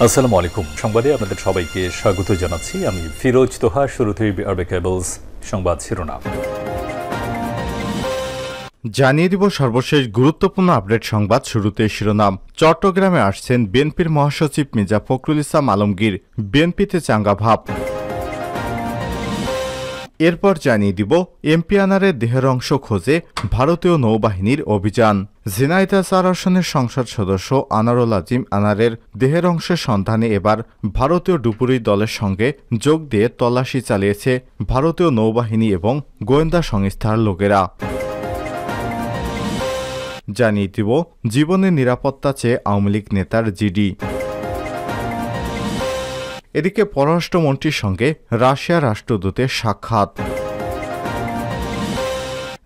আসসালামু আলাইকুম। সংবাদে আপনাদের সবাইকে স্বাগত জানাচ্ছি। আমি ফিরোজ তোহা। শুরুতেই আরবে কেবলস সংবাদ শিরোনাম জানিয়ে দিব সর্বশেষ গুরুত্বপূর্ণ আপডেট সংবাদ। শুরুতে শিরোনাম। চট্টগ্রামে আসছেন বিএনপির মহাসচিব মির্জা ফখরুল ইসলাম আলমগীর, বিএনপিতে চাঙ্গা ভাব। এরপর জানিয়ে দিব এমপি আনারের দেহের অংশ খোঁজে ভারতীয় নৌবাহিনীর অভিযান। ঝিনাইদহ ৪ আসনের সংসদ সদস্য আনারুল আজিম আনারের দেহের অংশের সন্ধানে এবার ভারতীয় ডুবুরি দলের সঙ্গে যোগ দিয়ে তল্লাশি চালিয়েছে ভারতীয় নৌবাহিনী এবং গোয়েন্দা সংস্থার লোকেরা। জানিয়ে দিব জীবনের নিরাপত্তা চেয়ে আওয়ামী লীগ নেতার জিডি। এদিকে পররাষ্ট্রমন্ত্রীর সঙ্গে রাশিয়ার রাষ্ট্রদূতের সাক্ষাৎ।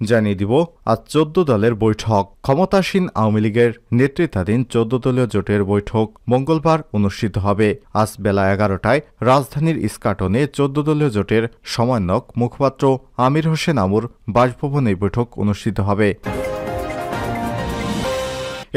জানিয়ে দিব আজ ১৪ দলের বৈঠক। ক্ষমতাসীন আওয়ামী লীগের নেতৃত্বাধীন ১৪ দলীয় জোটের বৈঠক মঙ্গলবার অনুষ্ঠিত হবে। আজ বেলা ১১টায় রাজধানীর ইস্কাটনে ১৪ দলীয় জোটের সমন্বয়ক মুখপাত্র আমির হোসেন আমুর বাসভবনে এই বৈঠক অনুষ্ঠিত হবে।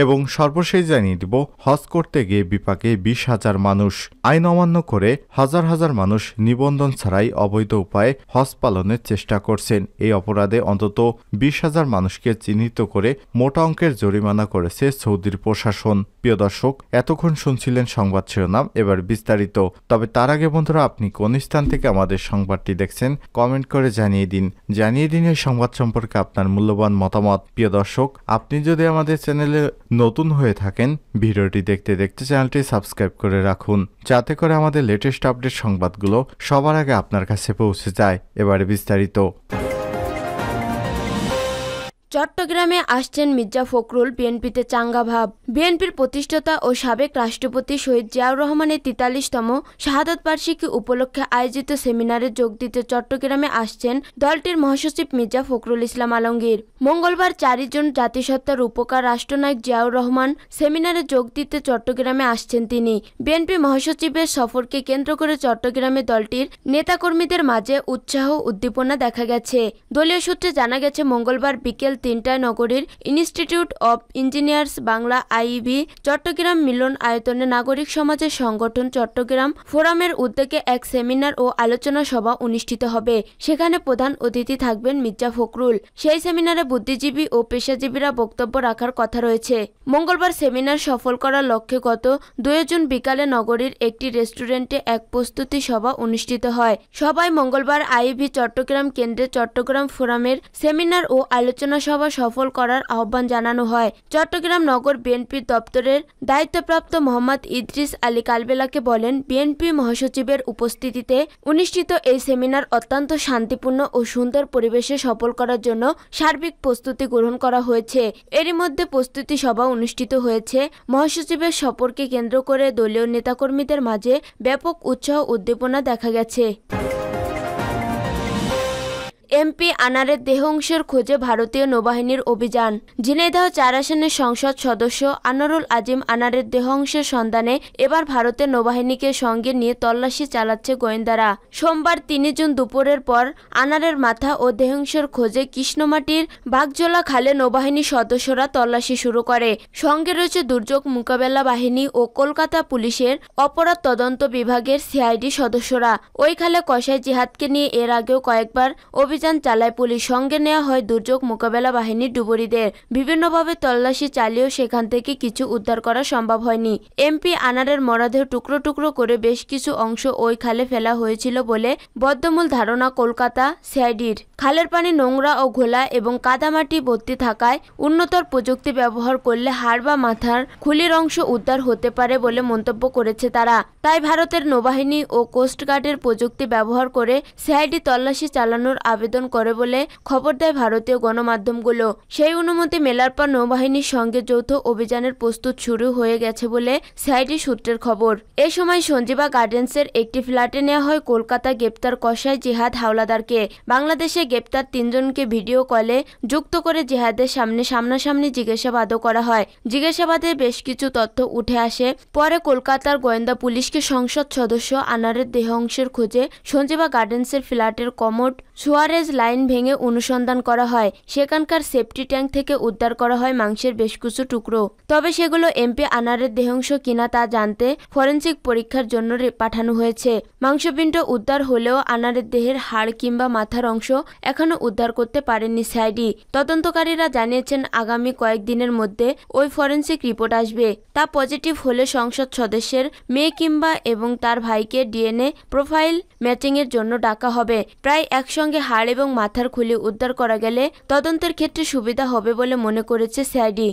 এবং সর্বশেষ জানিয়ে দিব হজ করতে গিয়ে বিপাকে ২০,০০০ মানুষ। আইন অমান্য করে হাজার হাজার মানুষ নিবন্ধন ছাড়াই অবৈধ উপায়ে হজ পালনের চেষ্টা করছেন। এই অপরাধে অন্তত ২০,০০০ মানুষকে চিহ্নিত করে মোটা অঙ্কের জরিমানা করেছে সৌদির প্রশাসন। প্রিয় দর্শক, এতক্ষণ শুনছিলেন সংবাদ শিরোনাম, এবার বিস্তারিত। তবে তার আগে বন্ধুরা, আপনি কোন স্থান থেকে আমাদের সংবাদটি দেখছেন কমেন্ট করে জানিয়ে দিন এই সংবাদ সম্পর্কে আপনার মূল্যবান মতামত। প্রিয় দর্শক, আপনি যদি আমাদের চ্যানেলে নতুন হয়ে থাকেন, ভিডিওটি দেখতে দেখতে চ্যানেলটি সাবস্ক্রাইব করে রাখুন, যাতে করে আমাদের লেটেস্ট আপডেট সংবাদগুলো সবার আগে আপনার কাছে পৌঁছে যায়। এবারে বিস্তারিত। চট্টগ্রামে আসছেন মির্জা ফখরুল, বিএনপিতে চাঙ্গা ভাব। বিএনপির প্রতিষ্ঠাতা ও সাবেক রাষ্ট্রপতি শহীদ জিয়াউর রহমানের ৪৩তম শাহাদত বার্ষিকী উপলক্ষে আয়োজিত সেমিনারে যোগ দিতে চট্টগ্রামে আসছেন দলটির মহাসচিব মির্জা ফখরুল ইসলাম আলমগীর। মঙ্গলবার ৪ জুন জাতিসত্তার রূপকার রাষ্ট্রনায়ক জিয়াউর রহমান সেমিনারে যোগ দিতে চট্টগ্রামে আসছেন তিনি। বিএনপি মহাসচিবের সফরকে কেন্দ্র করে চট্টগ্রামে দলটির নেতাকর্মীদের মাঝে উৎসাহ উদ্দীপনা দেখা গেছে। দলীয় সূত্রে জানা গেছে, মঙ্গলবার বিকেল ৩টায় নগরীর institute of engineers Bangla IEB Chattogram মিলন আয়তনে নাগরিক সমাজের সংগঠন চট্টগ্রাম ফোরামের উদ্যোগে এক সেমিনার ও আলোচনা সভা অনুষ্ঠিত হবে। সেখানে প্রধান অতিথি থাকবেন মির্জা ফখরুল। সেই সেমিনারে বুদ্ধিজীবী ও পেশাজীবীরা বক্তব্য রাখার কথা রয়েছে। মঙ্গলবার সেমিনার সফল করার লক্ষ্যে গত ২ জুন বিকালে নগরীর একটি রেস্টুরেন্টে এক প্রস্তুতি সভা অনুষ্ঠিত হয়। সভায় মঙ্গলবার আইইবি চট্টগ্রাম কেন্দ্রে চট্টগ্রাম ফোরামের সেমিনার ও আলোচনা সভা সফল করার আহ্বান জানানো হয়। চট্টগ্রাম নগর বিএনপির দপ্তরের দায়িত্বপ্রাপ্ত মোহাম্মদ ইদ্রিস আলী কালবেলাকে বলেন, বিএনপি মহাসচিবের উপস্থিতিতে অনুষ্ঠিত এই সেমিনার অত্যন্ত শান্তিপূর্ণ ও সুন্দর পরিবেশে সফল করার জন্য সার্বিক প্রস্তুতি গ্রহণ করা হয়েছে। এরই মধ্যে প্রস্তুতি সভা অনুষ্ঠিত হয়েছে। মহাসচিবের সফরকে কেন্দ্র করে দলীয় নেতাকর্মীদের মাঝে ব্যাপক উৎসাহ উদ্দীপনা দেখা গেছে। এমপি আনারের দেহ অংশের খোঁজে ভারতীয় নৌবাহিনীর অভিযান। ঝিনাইদহ ৪ আসনের সংসদ সদস্য আনারুল আজিম আনারের দেহ অংশের সন্ধানে এবার ভারতের নৌবাহিনীকে সঙ্গে নিয়ে তল্লাশি চালাচ্ছে গোয়েন্দারা। সোমবার ৩ জুন দুপুরের পর আনারের মাথা ও দেহাংশের খোঁজে কৃষ্ণমাটির বাগজোলা খালে নৌবাহিনীর সদস্যরা তল্লাশি শুরু করে। সঙ্গে রয়েছে দুর্যোগ মোকাবেলা বাহিনী ও কলকাতা পুলিশের অপরাধ তদন্ত বিভাগের সিআইডি সদস্যরা। ওই খালে কসাই জিহাদকে নিয়ে এর আগেও কয়েকবার অভিযান চালায় পুলিশ। সঙ্গে নেওয়া হয় দুর্যোগ মোকাবেলা বাহিনীর ডুবুরিদের। বিভিন্নভাবে তল্লাশি চালিয়েও সেখান থেকে কিছু উদ্ধার করা সম্ভব হয়নি। এমপি আনারের মরদেহ টুকরো টুকরো করে বেশ কিছু অংশ ওই খালে ফেলা হয়েছিল বলে বদ্ধমূল ধারণা কলকাতা সিআইডির। খালের পানি নোংরা ও ঘোলা এবং কাদামাটি ভর্তি থাকায় উন্নতর প্রযুক্তি ব্যবহার করলে হাড় বা মাথার খুলির অংশ উদ্ধার হতে পারে বলে মন্তব্য করেছে তারা। তাই ভারতের নৌবাহিনী ও কোস্টগার্ডের প্রযুক্তি ব্যবহার করে সিআইডি তল্লাশি চালানোর আবেদন করে বলে খবর দেয় ভারতীয় গণমাধ্যমগুলো। সেই অনুমতি মেলার পর নৌবাহিনীর সঙ্গে যৌথ অভিযানের প্রস্তুত শুরু হয়ে গেছে বলে সিআইডি সূত্রের খবর। এ সময় সঞ্জীবা গার্ডেন্সের একটি ফ্ল্যাটে নেওয়া হয় কলকাতা গ্রেপ্তার কসাই জিহাদ হাওলাদারকে। বাংলাদেশে গ্রেপ্তার ৩ জনকে ভিডিও কলে যুক্ত করে জিহাদের সামনাসামনি জিজ্ঞাসাবাদও করা হয়। জিজ্ঞাসাবাদে বেশ কিছু তথ্য উঠে আসে। পরে কলকাতার গোয়েন্দা পুলিশকে সংসদ সদস্য আনারের দেহ অংশের খোঁজে সঞ্জীবা গার্ডেন্সের ফ্ল্যাটের কমোড সোয়ারে সিভারেজ লাইন ভেঙে অনুসন্ধান করা হয়। সেখানকার সেফটি ট্যাঙ্ক থেকে উদ্ধার করা হয় মাংসের বেশ কিছু টুকরো। তবে সেগুলো এমপি আনারের দেহাংশ কিনা তা জানতে ফরেনসিক পরীক্ষার জন্য পাঠানো হয়েছে। মাংসপিণ্ড উদ্ধার হলেও আনারের দেহের হাড় কিংবা মাথার অংশ এখনো উদ্ধার করতে পারেননি সিআইডি। তদন্তকারীরা জানিয়েছেন আগামী কয়েকদিনের মধ্যে ওই ফরেনসিক রিপোর্ট আসবে। তা পজিটিভ হলে সংসদ সদস্যের মেয়ে কিংবা এবং তার ভাইকে ডিএনএ প্রোফাইল ম্যাচিংয়ের জন্য ডাকা হবে। প্রায় একসঙ্গে হাড় এবং মাথার খুলি উদ্ধার করা গেলে তদন্তের ক্ষেত্রে সুবিধা হবে বলে মনে করেছে সিআইডি।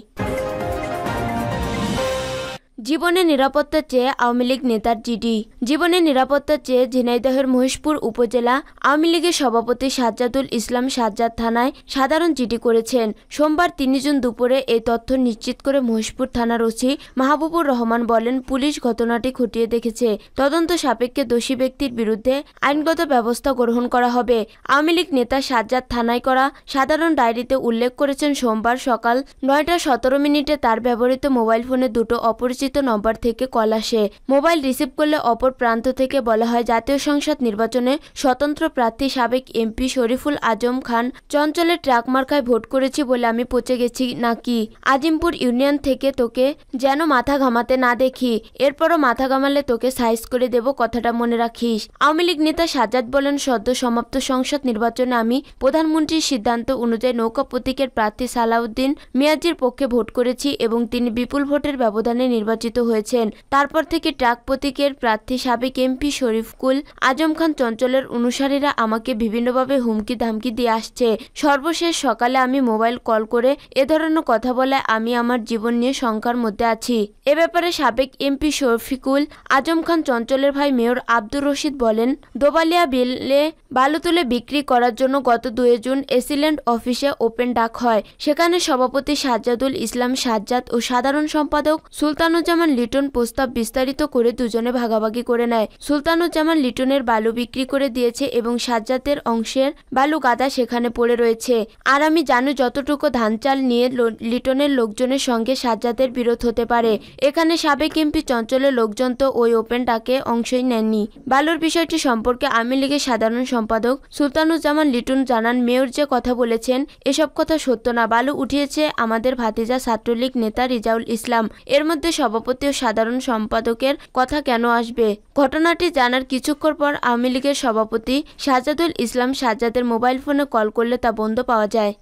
জীবনের নিরাপত্তা চেয়ে আওয়ামী লীগ নেতার জিডি। জীবনের নিরাপত্তা চেয়ে ঝিনাইদহের মহেশপুর উপজেলা আওয়ামী লীগের সভাপতি সাজ্জাদুল ইসলাম সাজ্জাদ থানায় সাধারণ জিডি করেছেন। সোমবার 3 জুন দুপুরে এই তথ্য নিশ্চিত করে মহেশপুর থানার ওসি মাহবুবুর রহমান বলেন, পুলিশ ঘটনাটি খতিয়ে দেখেছে। তদন্ত সাপেক্ষে দোষী ব্যক্তির বিরুদ্ধে আইনগত ব্যবস্থা গ্রহণ করা হবে। আওয়ামী লীগ নেতা সাজ্জাদ থানায় করা সাধারণ ডায়েরিতে উল্লেখ করেছেন, সোমবার সকাল 9টা 17 মিনিটে তার ব্যবহৃত মোবাইল ফোনে দুটো অপরিচিত নম্বর থেকে কল আসে। মোবাইল রিসিভ করলে অপর প্রান্ত থেকে বলা হয়, জাতীয় সংসদ নির্বাচনে স্বতন্ত্র প্রার্থী সাবেক এমপি শরীফুল আজম খান চঞ্চলের ট্রাক মার্কায় ভোট করেছি বলে আমি পচে গেছি নাকি? আজিমপুর ইউনিয়ন থেকে তোকে যেন মাথা ঘামাতে না দেখি, এরপরও মাথা ঘামালে তোকে সাইজ করে দেব, কথাটা মনে রাখিস। আওয়ামী লীগ নেতা সাজ্জাদ বলেন, সদ্য সমাপ্ত সংসদ নির্বাচনে আমি প্রধানমন্ত্রীর সিদ্ধান্ত অনুযায়ী নৌকা প্রতীকের প্রার্থী সালাউদ্দিন মিয়াজির পক্ষে ভোট করেছি এবং তিনি বিপুল ভোটের ব্যবধানে নির্বাচিত হয়েছেন। তারপর থেকে ট্রাক প্রতীকের প্রার্থী সাবেক এমপি শরীফুল আজম খান চঞ্চলের অনুসারীরা আমাকে বিভিন্নভাবে হুমকি ধামকি দিয়ে আসছে। সর্বশেষ সকালে আমি মোবাইল কল করে এ ধরনের কথা বলে আমি আমার জীবন নিয়ে শঙ্কার মধ্যে আছি। এ ব্যাপারে সাবেক এমপি শরীফুল আজম খান চঞ্চলের ভাই মেয়র আব্দুর রশিদ বলেন, দোবালিয়া বিলে বালু তুলে বিক্রি করার জন্য গত 2 জুন এসিল্যান্ড অফিসে ওপেন ডাক হয়। সেখানে সভাপতি সাজ্জাদুল ইসলাম সাজ্জাদ ও সাধারণ সম্পাদক সুলতানুজ্জামান লিটন প্রস্তাব বিস্তারিত করে দুজনে ভাগাভাগি করে নেয়। সুলতানুজ্জামান লিটনের বালু বিক্রি করে দিয়েছে এবং সাজ্জাদের অংশের বালু গাদা সেখানে পড়ে রয়েছে। আর আমি জানি যতটুকু ধান চাল নিয়ে লিটনের লোকজনের সঙ্গে সাজ্জাদের বিরোধ হতে পারে। এখানে সাবেক এমপি চঞ্চলের লোকজন তো ওই ওপেন ডাকে অংশই নেননি। বালুর বিষয়টি সম্পর্কে আওয়ামী লীগের সাধারণ সম্পাদক সুলতানুজ্জামান লিটন জানান, মেয়র যে কথা বলেছেন এসব কথা সত্য না। বালু উঠিয়েছে আমাদের ভাতিজা ছাত্রলীগ নেতা রিজাউল ইসলাম। এর মধ্যে সভাপতি ও সাধারণ সম্পাদকের কথা কেন আসবে? ঘটনাটি জানার কিছুক্ষণ পর আওয়ামী লীগের সভাপতি সাজ্জাদুল ইসলাম সাজ্জাদের মোবাইল ফোনে কল করলে তা বন্ধ পাওয়া যায়।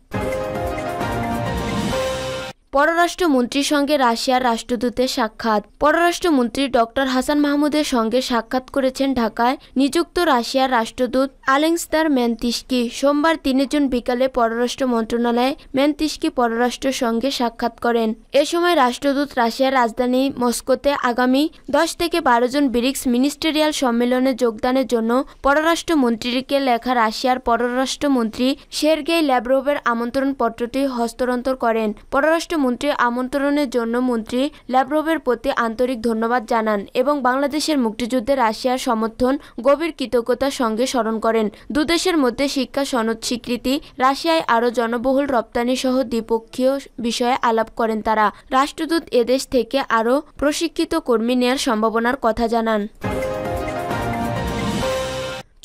পররাষ্ট্রমন্ত্রীর সঙ্গে রাশিয়ার রাষ্ট্রদূতের সাক্ষাৎ। পররাষ্ট্রমন্ত্রী ডক্টর হাসান মাহমুদের সঙ্গে সাক্ষাৎ করেছেন ঢাকায় নিযুক্ত রাশিয়ার রাষ্ট্রদূত আলেক্সান্দার ম্যানতিস্কি। সোমবার 3 জুন বিকালে পররাষ্ট্র মন্ত্রণালয়ে ম্যানতিস্কি পররাষ্ট্রের সঙ্গে সাক্ষাৎ করেন। এ সময় রাষ্ট্রদূত রাশিয়ার রাজধানী মস্কোতে আগামী 10 থেকে 12 জন ব্রিক্স মিনিস্টেরিয়াল সম্মেলনে যোগদানের জন্য পররাষ্ট্রমন্ত্রীকে লেখা রাশিয়ার পররাষ্ট্রমন্ত্রী সের্গেই ল্যাভরভের আমন্ত্রণ পত্রটি হস্তান্তর করেন। পররাষ্ট্রমন্ত্রী আমন্ত্রণের জন্য মন্ত্রী ল্যাভরভের প্রতি আন্তরিক ধন্যবাদ জানান এবং বাংলাদেশের মুক্তিযুদ্ধে রাশিয়ার সমর্থন গভীর কৃতজ্ঞতার সঙ্গে স্মরণ করেন। দুদেশের মধ্যে শিক্ষা সনদ স্বীকৃতি, রাশিয়ায় আরও জনবহুল রপ্তানি সহ দ্বিপক্ষীয় বিষয়ে আলাপ করেন তারা। রাষ্ট্রদূত এদেশ থেকে আরও প্রশিক্ষিত কর্মী নেয়ার সম্ভাবনার কথা জানান।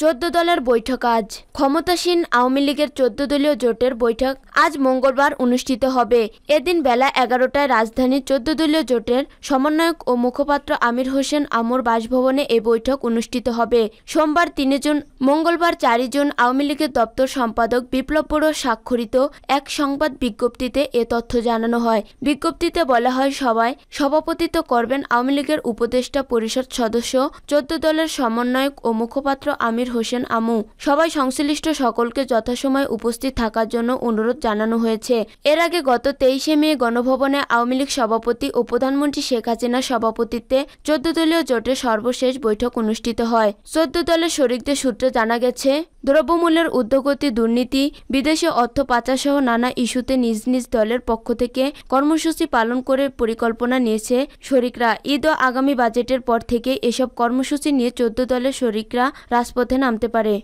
14 দলের বৈঠক আজ। ক্ষমতাসীন আওয়ামী লীগের 14 দলীয় জোটের বৈঠক আজ মঙ্গলবার অনুষ্ঠিত হবে। এদিন বেলা 11টায় রাজধানীর 14 দলীয় জোটের সমন্বয়ক ও মুখপাত্র আমির হোসেন আমর বাসভবনে এই বৈঠক অনুষ্ঠিত হবে। সোমবার 3 জুন মঙ্গলবার 4 জুন আওয়ামী লীগের দপ্তর সম্পাদক বিপ্লব বড়ুয়া স্বাক্ষরিত এক সংবাদ বিজ্ঞপ্তিতে এ তথ্য জানানো হয়। বিজ্ঞপ্তিতে বলা হয়, সভায় সভাপতিত্ব করবেন আওয়ামী লীগের উপদেষ্টা পরিষদ সদস্য 14 দলের সমন্বয়ক ও মুখপাত্র আমির হোসেন আমু। সবাই সংশ্লিষ্ট সকলকে যথাসময়ে উপস্থিত থাকার জন্য অনুরোধ জানানো হয়েছে। এর আগে গত 23 মে গণভবনে আওয়ামী লীগ সভাপতি ও প্রধানমন্ত্রী শেখ হাসিনার সভাপতিত্বে 14 দলীয় জোটের সর্বশেষ বৈঠক অনুষ্ঠিত হয়। 14 দলের শরিকদের সূত্রে জানা গেছে, দ্রব্যমূল্যের ঊর্ধ্বগতি, দুর্নীতি, বিদেশে অর্থ পাচার সহ নানা ইস্যুতে নিজ নিজ দলের পক্ষ থেকে কর্মসূচি পালন করে পরিকল্পনা নিয়েছে শরিকরা। ঈদ ও আগামী বাজেটের পর থেকে এসব কর্মসূচি নিয়ে 14 দলের শরিকরা রাজপথে নামতে পারে।